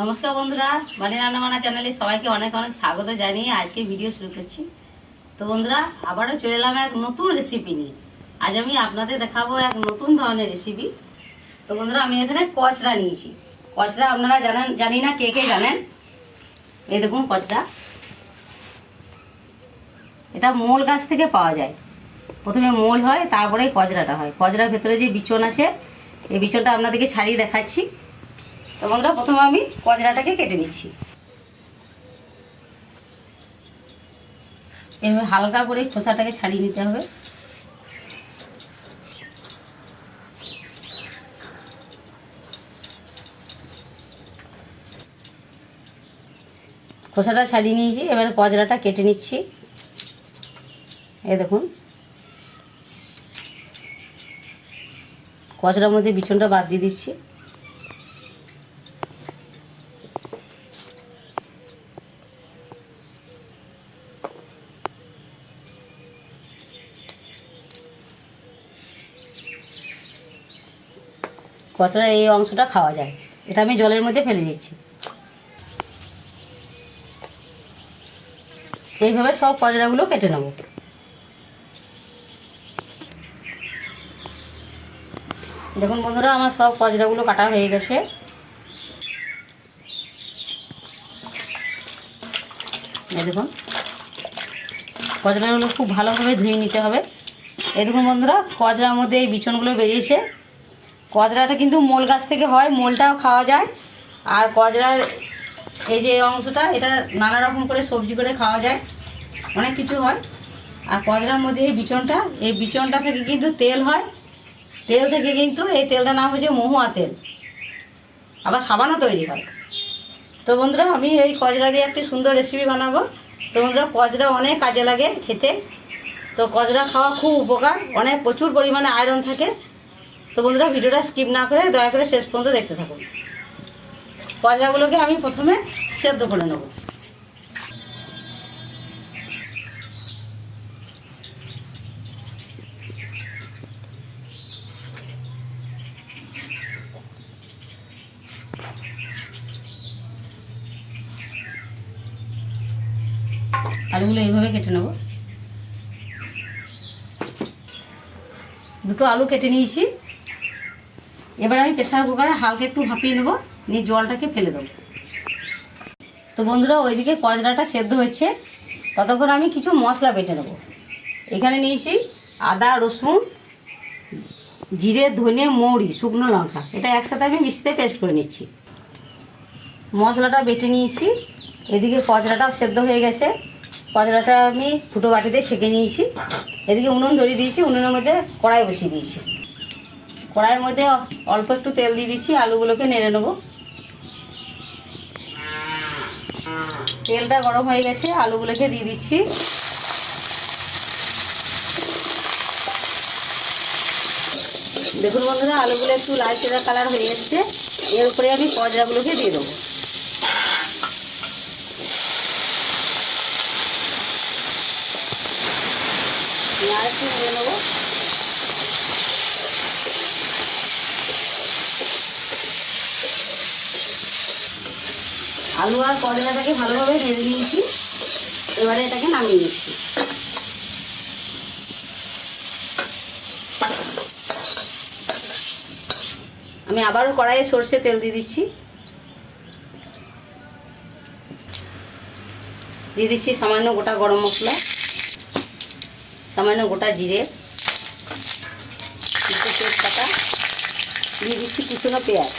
নমস্কার বন্ধুরা, বাড়ি রান্নাবান্না চ্যানেলে সবাইকে অনেক অনেক স্বাগত জানিয়ে আজকে ভিডিও শুরু করছি। তো বন্ধুরা, আবারও চলে এলাম এক নতুন রেসিপি নিয়ে। আজ আমি আপনাদের দেখাবো এক নতুন ধরনের রেসিপি। তো বন্ধুরা, আমি এখানে কচড়া নিয়েছি। কচড়া আপনারা জানি না কে কে জানেন। এই দেখুন কচড়া, এটা মোল গাছ থেকে পাওয়া যায়। প্রথমে মোল হয়, তারপরে কচড়াটা হয়। কচড়ার ভেতরে যে বিচন আছে, এই বিচনটা আপনাদেরকে ছাড়িয়ে দেখাচ্ছি। তো বন্ধুরা, প্রথমে আমি কচড়াটাকে কেটে নিচ্ছি। এভাবে হালকা করে খোসাটাকে ছাড়িয়ে নিতে হবে। খোসাটা ছাড়িয়ে নিয়েছি, এবার কচড়াটা কেটে নিচ্ছি। এই দেখুন, কচড়ার মধ্যে বিচনটা বাদ দিয়ে দিচ্ছি। কচড়ার এই অংশটা খাওয়া যায়, এটা আমি জলের মধ্যে ফেলে দিচ্ছি। এইভাবে সব কচড়াগুলো কেটে নেব। দেখুন বন্ধুরা, আমার সব কচড়াগুলো কাটা হয়ে গেছে। দেখুন, কচড়াগুলো খুব ভালোভাবে ধুয়ে নিতে হবে। এই দেখুন বন্ধুরা, কচড়ার মধ্যে এই বিচনগুলো বেরিয়েছে। কচড়াটা কিন্তু মোল গাছ থেকে হয়, মোলটাও খাওয়া যায়। আর কচড়ার এই যে অংশটা, এটা নানা রকম করে সবজি করে খাওয়া যায়, অনেক কিছু হয়। আর কচড়ার মধ্যে এই বিচনটা থেকে কিন্তু তেল হয়। তেল থেকে কিন্তু এই তেলটার নাম হচ্ছে মহুয়া তেল, আবার সাবানও তৈরি হয়। তো বন্ধুরা, আমি এই কচড়া দিয়ে একটি সুন্দর রেসিপি বানাবো। তো বন্ধুরা, কচড়া অনেক কাজে লাগে খেতে। তো কচড়া খাওয়া খুব উপকার, প্রচুর পরিমাণে আয়রন থাকে। তো বন্ধুরা, ভিডিওটা স্কিপ না করে দয়া করে শেষ পর্যন্ত দেখতে থাকুন। কচড়াগুলোকে আমি প্রথমে সেদ্ধ করে নেব। আলুগুলো এইভাবে কেটে নেব। দুটো আলু কেটে নিয়েছি। এবার আমি প্রেসার কুকারে হালকা একটু ভাপিয়ে নেব, নিয়ে জলটাকে ফেলে দেবো। তো বন্ধুরা, ওইদিকে কচড়াটা সেদ্ধ হচ্ছে, ততক্ষণ আমি কিছু মশলা বেটে নেব। এখানে নিয়েছি আদা, রসুন, জিরে, ধনে, মৌরি, শুকনো লঙ্কা, এটা একসাথে আমি মিক্সিতে পেস্ট করে নিচ্ছি। মশলাটা বেটে নিয়েছি। এদিকে কচড়াটাও সেদ্ধ হয়ে গেছে। কচড়াটা আমি ফুটো বাটিতে ছেঁকে নিয়েছি। এদিকে উনুন ধরিয়ে দিয়েছি, উনুনের মধ্যে কড়াই বসিয়ে দিয়েছি। কড়াইয়ের মধ্যে অল্প একটু তেল দিয়ে দিচ্ছি, আলুগুলোকে নেড়ে নেব। তেলটা গরম হয়ে গেছে, আলুগুলোকে দিয়ে দিচ্ছি। দেখুন বন্ধুরা, আলুগুলো একটু লালচে কালার হয়ে এসছে। এর উপরে আমি কচড়াগুলোকে দিয়ে দেবো। আর একটু নেড়ে নেবো। আলু আর কচড়াটাকে ভালোভাবে ভেজে নিয়েছি। এবারে এটাকে নামিয়ে নিচ্ছি। আমি আবারও কড়াইয়ে সরষে তেল দিয়ে দিচ্ছি। দিয়ে দিচ্ছি সামান্য গোটা গরম মশলা, সামান্য গোটা জিরে, কিছু তেজপাতা, দিয়ে দিচ্ছি কুচনো পেঁয়াজ।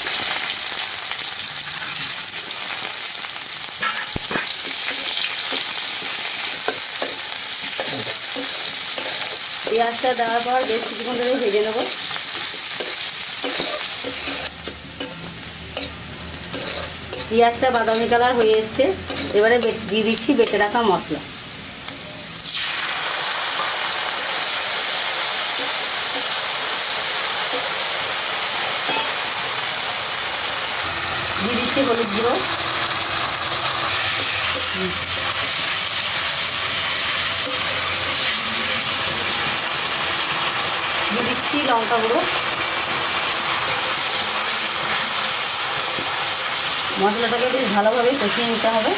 পেঁয়াজটা দেওয়ার পর বেশ কিছুক্ষণ ধরে ভেজে নেব। পেঁয়াজটা বাদামি কালার হয়ে এসছে। এবারে দিয়ে দিচ্ছি বেটে রাখা মশলা। দিয়ে দিচ্ছি হলুদ গুঁড়ো, দিয়ে দিচ্ছি লঙ্কা গুঁড়ো, মশলাটাকে বেশ ভালোভাবে কষিয়ে নিতে হবে।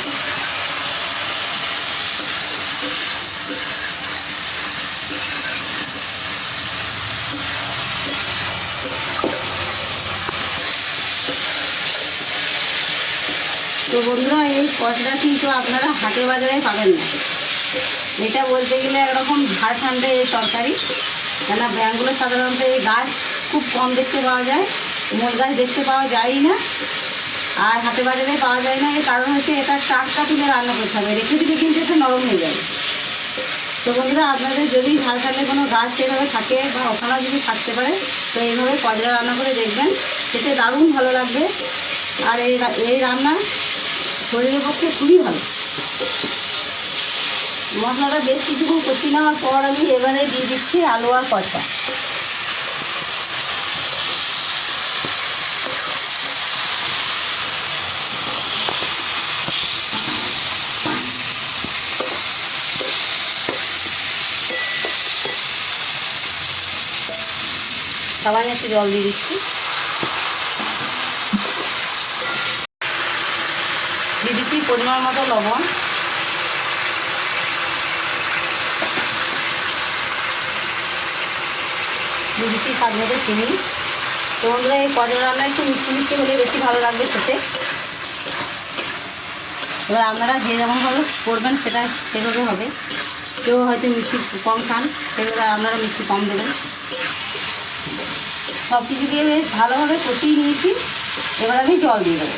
তো বন্ধুরা, এই কচরা কিন্তু আপনারা হাটে বাজারে পাবেন না। এটা বলতে গেলে একরকম ঝাড় ঠান্ডা এই তরকারি, কেন ব্যাঙগুলো সাধারণত এই গাছ খুব কম দেখতে পাওয়া যায়, মোল গাছ দেখতে পাওয়া যায়ই না, আর হাটে বাজারে পাওয়া যায় না। এর কারণ হচ্ছে এটা টাটকা তুলে রান্না করতে হবে, রেখে দিলে কিন্তু এটা নরম হয়ে যাবে। তো বন্ধুরা, আপনাদের যদি ঝাড়খণ্ডে কোনো গাছ সেভাবে থাকে বা ওখানেও যদি থাকতে পারে, তো এইভাবে কজরা রান্না করে দেখবেন, খেতে দারুণ ভালো লাগবে। আর এই রান্না শরীরের পক্ষে খুবই ভালো। মশলাটা বেশ কিছুক্ষণ কষিয়ে নেওয়ার পর আমি এবারে দিয়ে দিচ্ছি আলু আর কচা। সামান্য একটু জল দিয়ে দিচ্ছি। দিয়ে দিচ্ছি পরিমাণ মতো লবণ। দিয়ে দিচ্ছি স্বাদ মতো চিনি। তো বন্ধুরা, এই কজরা রান্না একটু মিষ্টি মিষ্টি হলে বেশি ভালো লাগবে খেতে। এবার আপনারা যে যেমনভাবে করবেন সেভাবে হবে। কেউ হয়তো মিষ্টি কম খান, সেগুলো আপনারা মিষ্টি কম দেবেন। সব কিছু দিয়ে বেশ ভালোভাবে কষিয়ে নিয়েছি। এবার আমি জল দিয়ে দেবো।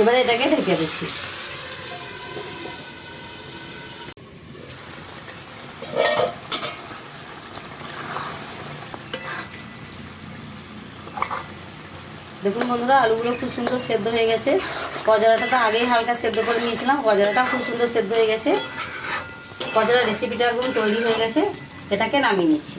এবারে এটাকে ঢেকে দিচ্ছি। দেখুন বন্ধুরা, আলুগুলো খুব সুন্দর সেদ্ধ হয়ে গেছে। কজরাটা তো আগেই হালকা সেদ্ধ করে নিয়েছিলাম, কজরাটা খুব সুন্দর সেদ্ধ হয়ে গেছে। কজরা রেসিপিটা একদম তৈরি হয়ে গেছে। এটাকে নামিয়ে নিচ্ছি।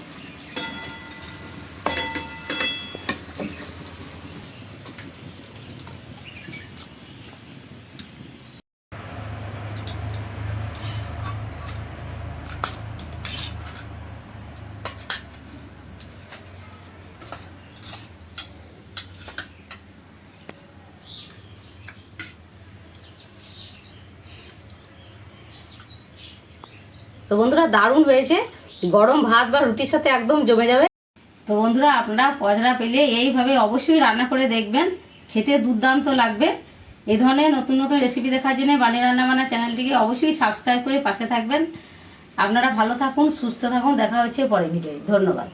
তো বন্ধুরা, দারুণ হয়েছে। গরম ভাত বা রুটির সাথে একদম জমে যাবে। তো বন্ধুরা, আপনারা কজরা পেলে এইভাবে অবশ্যই রান্না করে দেখবেন, খেতে দুর্দান্ত লাগবে। এই ধরনের নতুন নতুন রেসিপি দেখার জন্য বানি রান্না বান্না চ্যানেলটিকে অবশ্যই সাবস্ক্রাইব করে পাশে থাকবেন। আপনারা ভালো থাকুন, সুস্থ থাকুন। দেখা হচ্ছে পরের ভিডিওয়। ধন্যবাদ।